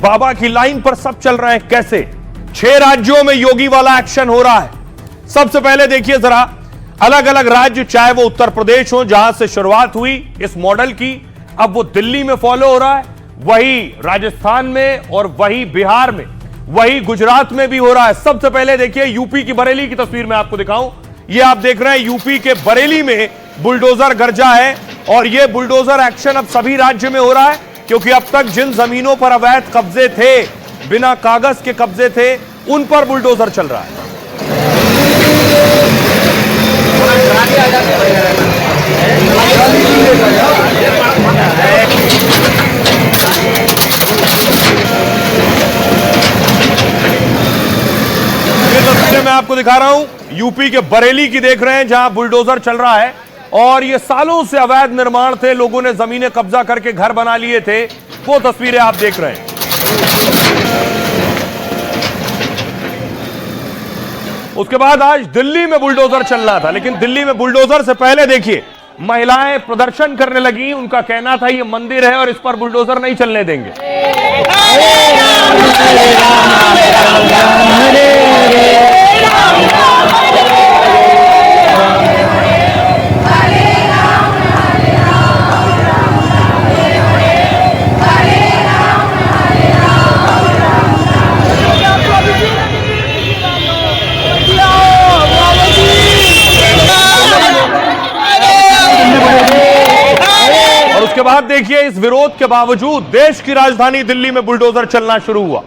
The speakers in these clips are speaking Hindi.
बाबा की लाइन पर सब चल रहे हैं। कैसे 6 राज्यों में योगी वाला एक्शन हो रहा है। सबसे पहले देखिए जरा अलग अलग राज्य, चाहे वो उत्तर प्रदेश हो जहां से शुरुआत हुई इस मॉडल की, अब वो दिल्ली में फॉलो हो रहा है, वही राजस्थान में और वही बिहार में, वही गुजरात में भी हो रहा है। सबसे पहले देखिए यूपी की बरेली की तस्वीर मैं आपको दिखाऊं। ये आप देख रहे हैं यूपी के बरेली में बुलडोजर गरजा है और ये बुलडोजर एक्शन अब सभी राज्य में हो रहा है, क्योंकि अब तक जिन जमीनों पर अवैध कब्जे थे, बिना कागज के कब्जे थे, उन पर बुलडोजर चल रहा है। ये तस्वीरें मैं आपको दिखा रहा हूं यूपी के बरेली की, देख रहे हैं जहां बुलडोजर चल रहा है और ये सालों से अवैध निर्माण थे, लोगों ने जमीनें कब्जा करके घर बना लिए थे, वो तस्वीरें आप देख रहे हैं। उसके बाद आज दिल्ली में बुलडोजर चल रहा था, लेकिन दिल्ली में बुलडोजर से पहले देखिए महिलाएं प्रदर्शन करने लगी। उनका कहना था ये मंदिर है और इस पर बुलडोजर नहीं चलने देंगे। उसके बाद देखिए इस विरोध के बावजूद देश की राजधानी दिल्ली में बुलडोजर चलना शुरू हुआ।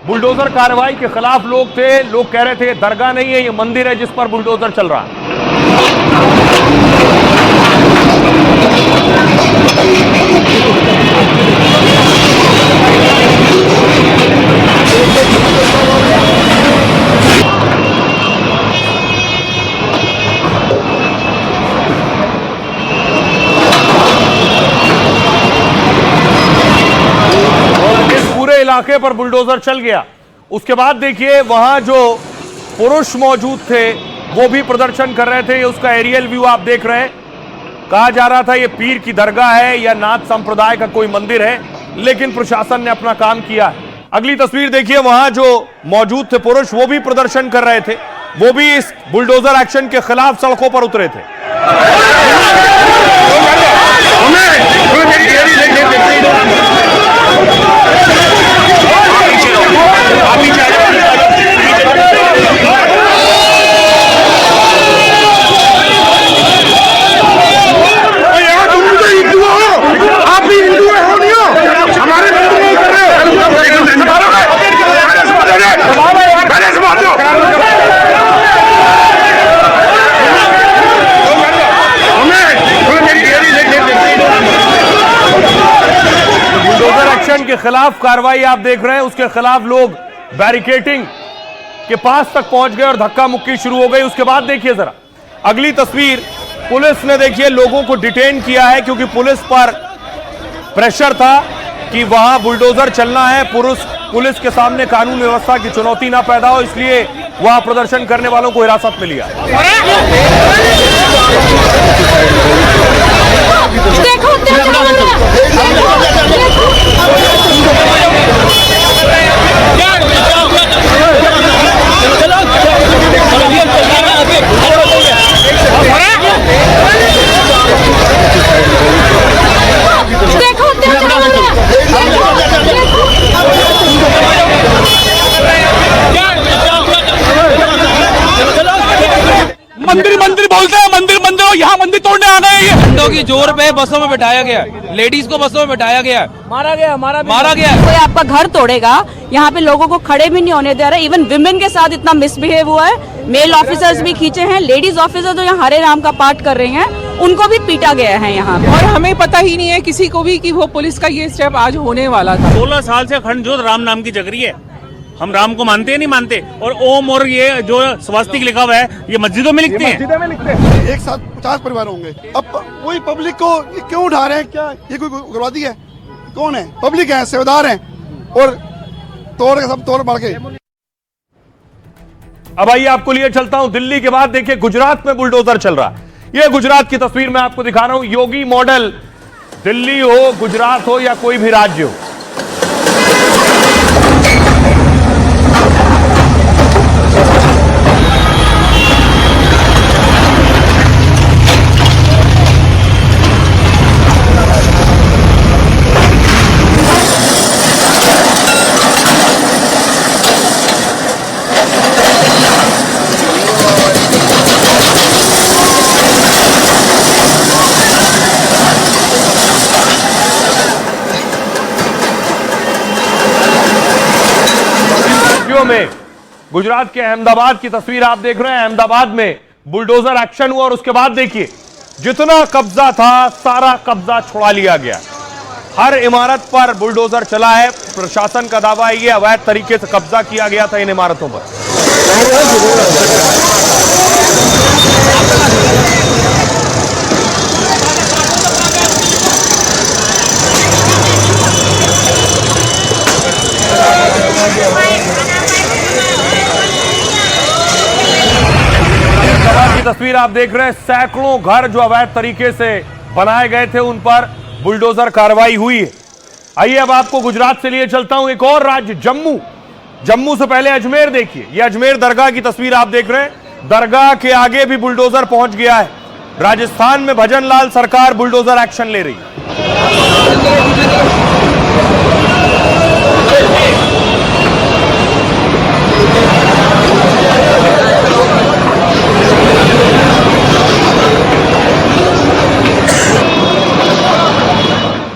बुलडोजर कार्रवाई के खिलाफ लोग थे, लोग कह रहे थे दरगाह नहीं है, ये मंदिर है जिस पर बुलडोजर चल रहा है। इलाके पर बुलडोजर चल गया। उसके बाद देखिए वहां जो पुरुष मौजूद थे वो भी प्रदर्शन कर रहे थे। उसका एरियल व्यू आप देख रहे हैं। कहा जा रहा था ये पीर की दरगाह है या नाथ संप्रदाय का कोई मंदिर है, लेकिन प्रशासन ने अपना काम किया है। अगली तस्वीर देखिए, वहां जो मौजूद थे पुरुष वो भी प्रदर्शन कर रहे थे, वो भी इस बुलडोजर एक्शन के खिलाफ सड़कों पर उतरे थे। के खिलाफ कार्रवाई आप देख रहे हैं, उसके खिलाफ लोग बैरिकेडिंग के पास तक पहुंच गए और धक्का मुक्की शुरू हो गई। उसके बाद देखिए जरा अगली तस्वीर, पुलिस ने देखिए लोगों को डिटेन किया है, क्योंकि पुलिस पर प्रेशर था कि वहां बुलडोजर चलना है, पुलिस के सामने कानून व्यवस्था की चुनौती ना पैदा हो, इसलिए वहां प्रदर्शन करने वालों को हिरासत में लिया। मंदिर बोलते हैं, मंदिर यहाँ मंदिर तोड़ने आ गए। ये झंडों की जोर पे बसों में बिठाया गया, लेडीज को बसों में बिठाया गया, मारा गया। कोई आपका घर तोड़ेगा, यहाँ पे लोगों को खड़े भी नहीं होने दे रहा है। इवन विमेन के साथ इतना मिसबिहेव हुआ है। मेल ऑफिसर्स भी खींचे हैं, लेडीज ऑफिसर जो यहाँ हरे राम का पाठ कर रही हैं उनको भी पीटा गया है यहाँ। और हमें पता ही नहीं है किसी को भी कि वो पुलिस का ये स्टेप आज होने वाला था। 16 साल से अखंड ज्योत राम नाम की जग रही है। हम राम को मानते हैं नहीं मानते, और ओम और ये जो स्वास्तिक लिखा हुआ है ये मस्जिदों में लिखते हैं। एक साथ 50 परिवार होंगे। अब कोई पब्लिक को क्यों उठा रहे हैं? क्या ये कोई उग्रवादी है? कौन है? पब्लिक है, सेवादार है, और तोड़ के सब तोड़ बढ़ के। अब आइए आपको लिए चलता हूं दिल्ली के बाद देखिए गुजरात में बुलडोजर चल रहा है। यह गुजरात की तस्वीर मैं आपको दिखा रहा हूं। योगी मॉडल, दिल्ली हो, गुजरात हो या कोई भी राज्य हो, राज्यों में गुजरात के अहमदाबाद की तस्वीर आप देख रहे हैं। अहमदाबाद में बुलडोजर एक्शन हुआ और उसके बाद देखिए जितना कब्जा था सारा कब्जा छुड़ा लिया गया। हर इमारत पर बुलडोजर चला है। प्रशासन का दावा है ये अवैध तरीके से कब्जा किया गया था इन इमारतों पर। की तस्वीर आप देख रहे हैं। सैकड़ों घर जो अवैध तरीके से बनाए गए थे उन पर बुलडोजर कार्रवाई हुई है। आइए अब आपको गुजरात से लिए चलता हूं एक और राज्य जम्मू। जम्मू से पहले अजमेर देखिए। यह अजमेर दरगाह की तस्वीर आप देख रहे हैं। दरगाह के आगे भी बुलडोजर पहुंच गया है। राजस्थान में भजन लाल सरकार बुलडोजर एक्शन ले रही है।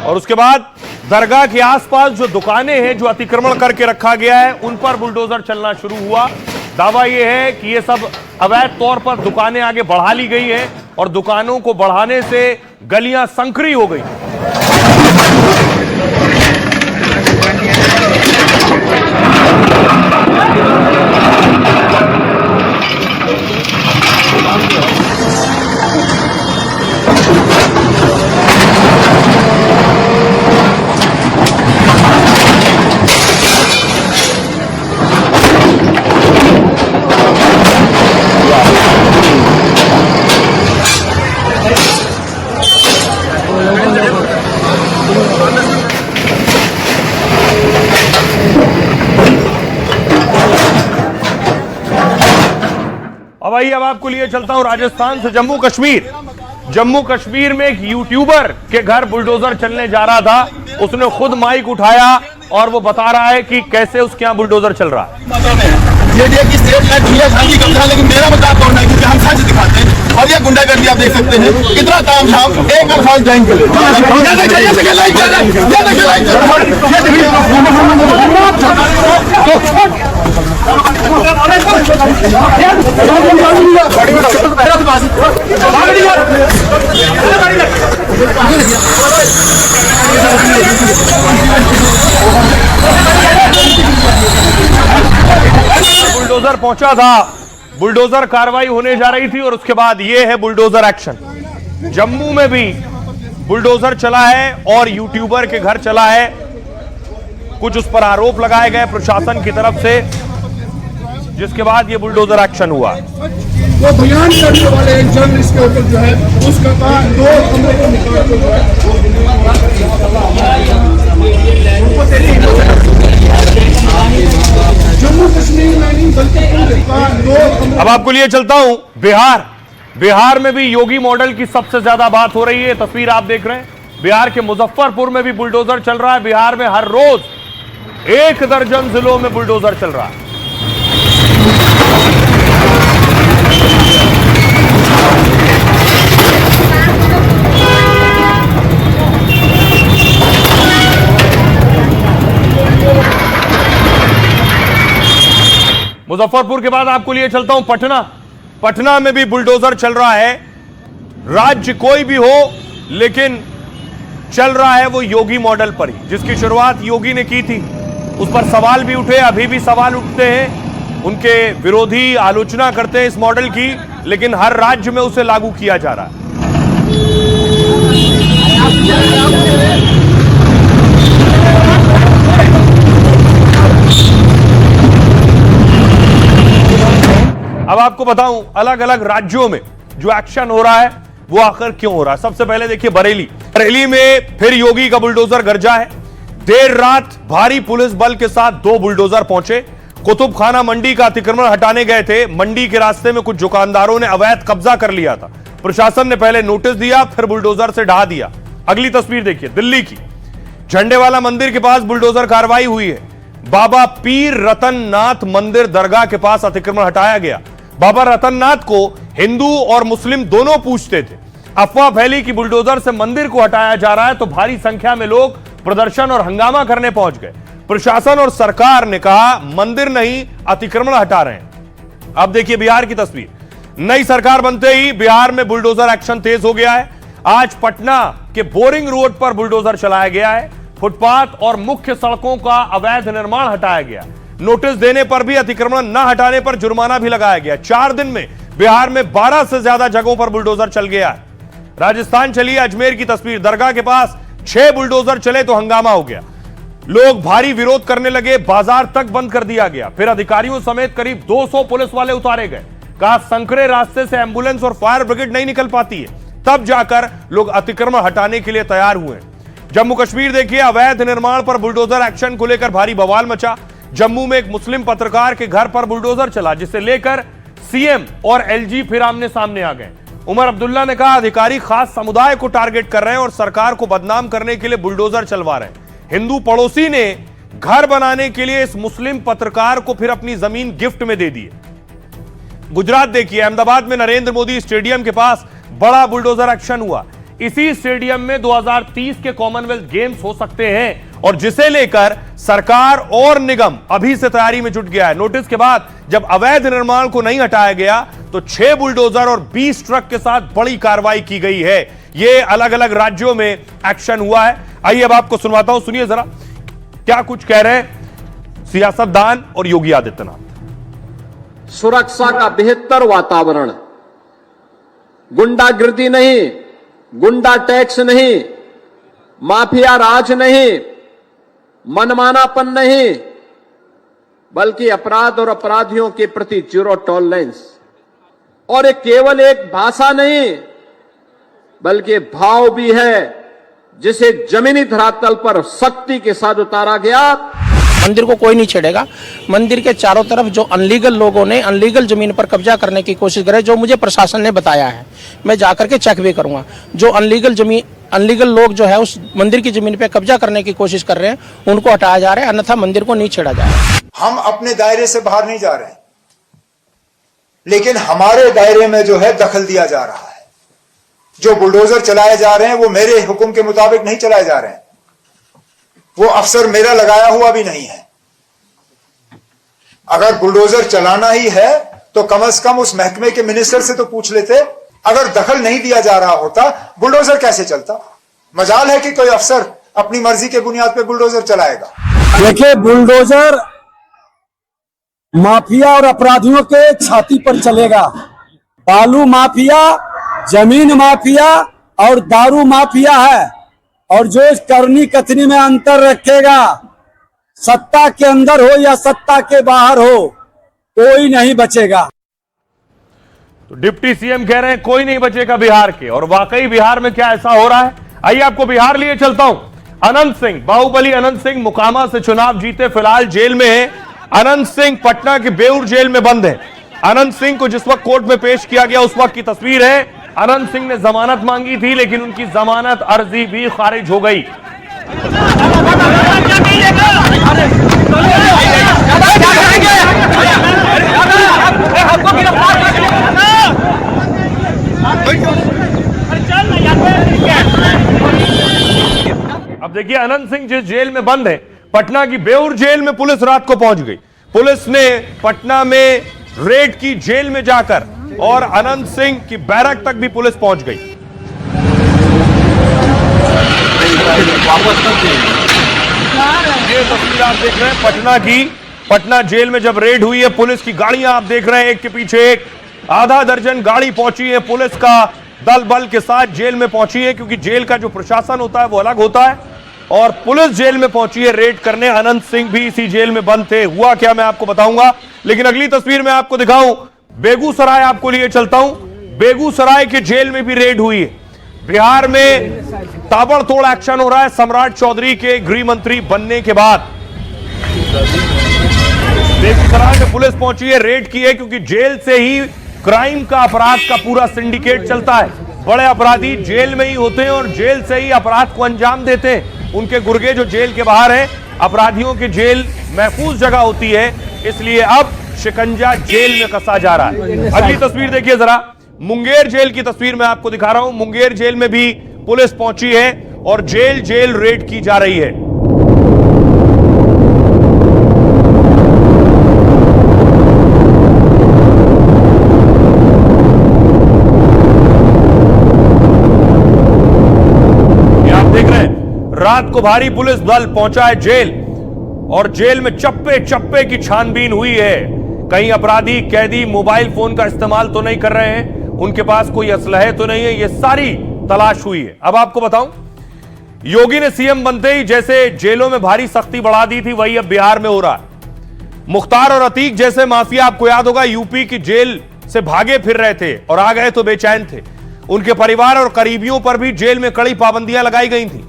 और उसके बाद दरगाह के आसपास जो दुकानें हैं जो अतिक्रमण करके रखा गया है उन पर बुलडोजर चलना शुरू हुआ। दावा यह है कि ये सब अवैध तौर पर दुकानें आगे बढ़ा ली गई हैं और दुकानों को बढ़ाने से गलियां संकरी हो गई। अब आपको लिए चलता हूं राजस्थान से जम्मू कश्मीर। जम्मू कश्मीर में एक यूट्यूबर के घर बुलडोजर चलने जा रहा था। उसने खुद माइक उठाया और वो बता रहा है कि कैसे उसके यहां बुलडोजर चल रहा है। लेकिन मेरा मजाक करना है क्योंकि हम सच दिखाते हैं और ये गुंडागर्दी आप देख सकते हैं कितना काम शाम एक अल्फाज जाइन के बुलडोजर पहुंचा था। बुलडोजर कार्रवाई होने जा रही थी और उसके बाद यह है बुलडोजर एक्शन। जम्मू में भी बुलडोजर चला है और यूट्यूबर के घर चला है। कुछ उस पर आरोप लगाए गए प्रशासन की तरफ से, जिसके बाद यह बुलडोजर एक्शन हुआ। वो बयान करने वाले एक जर्नलिस्ट के ऊपर जो है उसका दो कमरे को निकाल के जो है जम्मू कश्मीर में अब आपको लिए चलता हूं बिहार। बिहार में भी योगी मॉडल की सबसे ज्यादा बात हो रही है। तस्वीर आप देख रहे हैं। बिहार के मुजफ्फरपुर में भी बुलडोजर चल रहा है। बिहार में हर रोज 1 दर्जन जिलों में बुलडोजर चल रहा है। मुजफ्फरपुर के बाद आपको लिए चलता हूं पटना। पटना में भी बुलडोजर चल रहा है। राज्य कोई भी हो लेकिन चल रहा है वो योगी मॉडल पर ही, जिसकी शुरुआत योगी ने की थी। उस पर सवाल भी उठे, अभी भी सवाल उठते हैं। उनके विरोधी आलोचना करते हैं इस मॉडल की, लेकिन हर राज्य में उसे लागू किया जा रहा है। अब आपको बताऊं अलग अलग राज्यों में जो एक्शन हो रहा है वो आखिर क्यों हो रहा है। सबसे पहले देखिए बरेली में फिर योगी का बुलडोजर गरजा है। देर रात भारी पुलिस बल के साथ 2 बुलडोजर पहुंचे। कुतुब खाना मंडी का अतिक्रमण हटाने गए थे। मंडी के रास्ते में कुछ दुकानदारों ने अवैध कब्जा कर लिया था। प्रशासन ने पहले नोटिस दिया, फिर बुलडोजर से ढहा दिया। अगली तस्वीर देखिए दिल्ली की। झंडेवाला मंदिर के पास बुलडोजर कार्रवाई हुई है। बाबा पीर रतननाथ मंदिर दरगाह के पास अतिक्रमण हटाया गया। बाबा रतननाथ को हिंदू और मुस्लिम दोनों पूजते थे। अफवाह फैली कि बुलडोजर से मंदिर को हटाया जा रहा है तो भारी संख्या में लोग प्रदर्शन और हंगामा करने पहुंच गए। प्रशासन और सरकार ने कहा मंदिर नहीं अतिक्रमण हटा रहे हैं। अब देखिए बिहार की तस्वीर। नई सरकार बनते ही बिहार में बुलडोजर एक्शन तेज हो गया है। आज पटना के बोरिंग रोड पर बुलडोजर चलाया गया है। फुटपाथ और मुख्य सड़कों का अवैध निर्माण हटाया गया। नोटिस देने पर भी अतिक्रमण न हटाने पर जुर्माना भी लगाया गया। 4 दिन में बिहार में 12 से ज्यादा जगहों पर बुलडोजर चल गया है। राजस्थान चलिए अजमेर की तस्वीर। दरगाह के पास 6 बुलडोजर चले तो हंगामा हो गया। लोग भारी विरोध करने लगे, बाजार तक बंद कर दिया गया। फिर अधिकारियों समेत करीब 200 पुलिस वाले उतारे गए। कहा संकरे रास्ते से एम्बुलेंस और फायर ब्रिगेड नहीं निकल पाती है। तब जाकर लोग अतिक्रमण हटाने के लिए तैयार हुए। जम्मू कश्मीर देखिए, अवैध निर्माण पर बुलडोजर एक्शन को लेकर भारी बवाल मचा। जम्मू में एक मुस्लिम पत्रकार के घर पर बुलडोजर चला, जिसे लेकर सीएम और एलजी फिर आमने सामने आ गए। उमर अब्दुल्ला ने कहा अधिकारी खास समुदाय को टारगेट कर रहे हैं और सरकार को बदनाम करने के लिए बुलडोजर चलवा रहे हैं। हिंदू पड़ोसी ने घर बनाने के लिए इस मुस्लिम पत्रकार को फिर अपनी जमीन गिफ्ट में दे दी है। गुजरात देखिए, अहमदाबाद में नरेंद्र मोदी स्टेडियम के पास बड़ा बुलडोजर एक्शन हुआ। इसी स्टेडियम में 2030 के कॉमनवेल्थ गेम्स हो सकते हैं और जिसे लेकर सरकार और निगम अभी से तैयारी में जुट गया है। नोटिस के बाद जब अवैध निर्माण को नहीं हटाया गया तो 6 बुलडोजर और 20 ट्रक के साथ बड़ी कार्रवाई की गई है। यह अलग अलग राज्यों में एक्शन हुआ है। आइए अब आपको सुनवाता हूं, सुनिए जरा क्या कुछ कह रहे हैं सियासतदान और योगी आदित्यनाथ। सुरक्षा का बेहतर वातावरण, गुंडागिर्दी नहीं, गुंडा टैक्स नहीं, माफिया राज नहीं, मनमानापन नहीं, बल्कि अपराध और अपराधियों के प्रति जीरो टॉलरेंस। और ये केवल एक भाषा नहीं बल्कि भाव भी है, जिसे जमीनी धरातल पर सख्ती के साथ उतारा गया। मंदिर को कोई नहीं छेड़ेगा। मंदिर के चारों तरफ जो अनलीगल लोगों ने अनलीगल जमीन पर कब्जा करने की कोशिश करे, जो मुझे प्रशासन ने बताया है, मैं जाकर के चेक भी करूंगा। जो अनलीगल लोग जो है उस मंदिर की जमीन पे कब्जा करने की कोशिश कर रहे हैं, उनको हटाया जा रहा है, अन्यथा मंदिर को नहीं छेड़ा जाएगा। हम अपने दायरे से बाहर नहीं जा रहे हैं, लेकिन हमारे दायरे में जो है दखल दिया जा रहा है। जो बुलडोजर चलाए जा रहे हैं वो मेरे हुक्म के मुताबिक नहीं चलाए जा रहे हैं। वो अफसर मेरा लगाया हुआ भी नहीं है। अगर बुलडोजर चलाना ही है तो कम से कम उस महकमे के मिनिस्टर से तो पूछ लेते। अगर दखल नहीं दिया जा रहा होता बुलडोजर कैसे चलता? मजाल है कि कोई अफसर अपनी मर्जी के बुनियाद पे बुलडोजर चलाएगा। देखिए, बुलडोजर माफिया और अपराधियों के छाती पर चलेगा। बालू माफिया, जमीन माफिया और दारू माफिया है, और जो इस करनी कथनी में अंतर रखेगा, सत्ता के अंदर हो या सत्ता के बाहर हो, कोई नहीं बचेगा। तो डिप्टी सीएम कह रहे हैं कोई नहीं बचेगा बिहार के, और वाकई बिहार में क्या ऐसा हो रहा है? आइए आपको बिहार लिए चलता हूं। अनंत सिंह, बाहुबली अनंत सिंह मोकामा से चुनाव जीते, फिलहाल जेल में है। अनंत सिंह पटना के बेउर जेल में बंद है। अनंत सिंह को जिस वक्त कोर्ट में पेश किया गया उस वक्त की तस्वीर है। अनंत सिंह ने जमानत मांगी थी, लेकिन उनकी जमानत अर्जी भी खारिज हो गई। अब देखिए, अनंत सिंह जिस जेल में बंद है, पटना की बेउर जेल में पुलिस रात को पहुंच गई। पुलिस ने पटना में रेड की जेल में जाकर, और अनंत सिंह की बैरक तक भी पुलिस पहुंच गई। ये तस्वीर आप देख रहे हैं पटना की। पटना जेल में जब रेड हुई है, पुलिस की गाड़ियां आप देख रहे हैं, एक के पीछे एक। आधा दर्जन गाड़ी पहुंची है, पुलिस का दल बल के साथ जेल में पहुंची है, क्योंकि जेल का जो प्रशासन होता है वो अलग होता है, और पुलिस जेल में पहुंची है रेड करने। अनंत सिंह भी इसी जेल में बंद थे। हुआ क्या मैं आपको बताऊंगा, लेकिन अगली तस्वीर में आपको दिखाऊं। बेगूसराय आपको लिए चलता हूं। बेगूसराय के जेल में भी रेड हुई है। बिहार में ताबड़तोड़ एक्शन हो रहा है सम्राट चौधरी के गृह मंत्री बनने के बाद। बेगूसराय में पुलिस पहुंची है, रेड की है, क्योंकि जेल से ही क्राइम का, अपराध का पूरा सिंडिकेट चलता है। बड़े अपराधी जेल में ही होते हैं और जेल से ही अपराध को अंजाम देते हैं। उनके गुर्गे जो जेल के बाहर है, अपराधियों की जेल महफूज जगह होती है, इसलिए अब शिकंजा जेल में कसा जा रहा है। अगली तस्वीर देखिए जरा, मुंगेर जेल की तस्वीर मैं आपको दिखा रहा हूं। मुंगेर जेल में भी पुलिस पहुंची है और जेल रेड की जा रही है। रात को भारी पुलिस दल पहुंचा है जेल और जेल में चप्पे चप्पे की छानबीन हुई है। कहीं अपराधी कैदी मोबाइल फोन का इस्तेमाल तो नहीं कर रहे हैं, उनके पास कोई असलहे तो नहीं है, ये सारी तलाश हुई है। अब आपको बताऊं, योगी ने सीएम बनते ही जैसे जेलों में भारी सख्ती बढ़ा दी थी, वही अब बिहार में हो रहा है। मुख्तार और अतीक जैसे माफिया, आपको याद होगा, यूपी की जेल से भागे फिर रहे थे और आ गए तो बेचैन थे। उनके परिवार और करीबियों पर भी जेल में कड़ी पाबंदियां लगाई गई थी।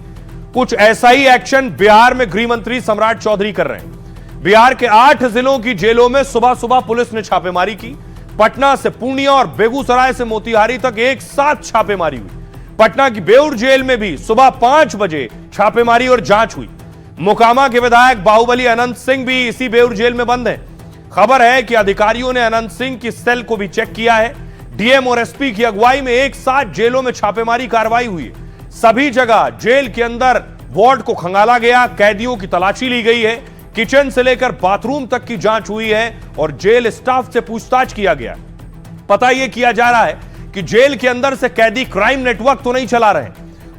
कुछ ऐसा ही एक्शन बिहार में गृह मंत्री सम्राट चौधरी कर रहे हैं। बिहार के 8 जिलों की जेलों में सुबह सुबह पुलिस ने छापेमारी की। पटना से पूर्णिया और बेगूसराय से मोतिहारी तक एक साथ छापेमारी हुई। पटना की बेउर जेल में भी सुबह 5 बजे छापेमारी और जांच हुई। मोकामा के विधायक बाहुबली अनंत सिंह भी इसी बेउर जेल में बंद हैं। खबर है कि अधिकारियों ने अनंत सिंह की सेल को भी चेक किया है। डीएम और एसपी की अगुवाई में एक साथ जेलों में छापेमारी कार्रवाई हुई है। सभी जगह जेल के अंदर वार्ड को खंगाला गया, कैदियों की तलाशी ली गई है, किचन से लेकर बाथरूम तक की जांच हुई है और जेल स्टाफ से पूछताछ किया गया। पता यह किया जा रहा है कि जेल के अंदर से कैदी क्राइम नेटवर्क तो नहीं चला रहे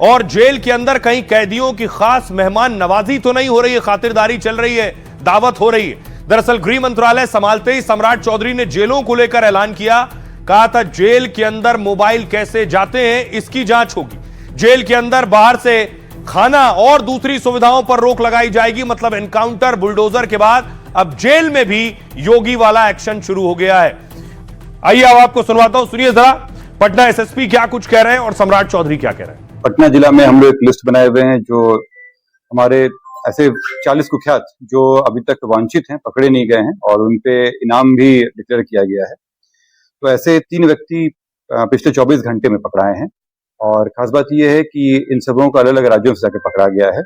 और जेल के अंदर कहीं कैदियों की खास मेहमान नवाजी तो नहीं हो रही है, खातिरदारी चल रही है, दावत हो रही है। दरअसल गृह मंत्रालय संभालते ही सम्राट चौधरी ने जेलों को लेकर ऐलान किया, कहा था जेल के अंदर मोबाइल कैसे जाते हैं इसकी जांच होगी। जेल के अंदर बाहर से खाना और दूसरी सुविधाओं पर रोक लगाई जाएगी। मतलब एनकाउंटर बुलडोजर के बाद अब जेल में भी योगी वाला एक्शन शुरू हो गया है। आइए अब आपको सुनवाता हूं, सुनिए जरा पटना एसएसपी क्या कुछ कह रहे हैं और सम्राट चौधरी क्या कह रहे हैं। पटना जिला में हम लोग एक लिस्ट बनाए हुए हैं जो हमारे ऐसे 40 कुख्यात जो अभी तक वांछित हैं, पकड़े नहीं गए हैं और उनपे इनाम भी डिक्लेयर किया गया है। तो ऐसे 3 व्यक्ति पिछले 24 घंटे में पकड़ाए हैं और खास बात यह है कि इन सबों को अलग अलग राज्यों से जाकर पकड़ा गया है।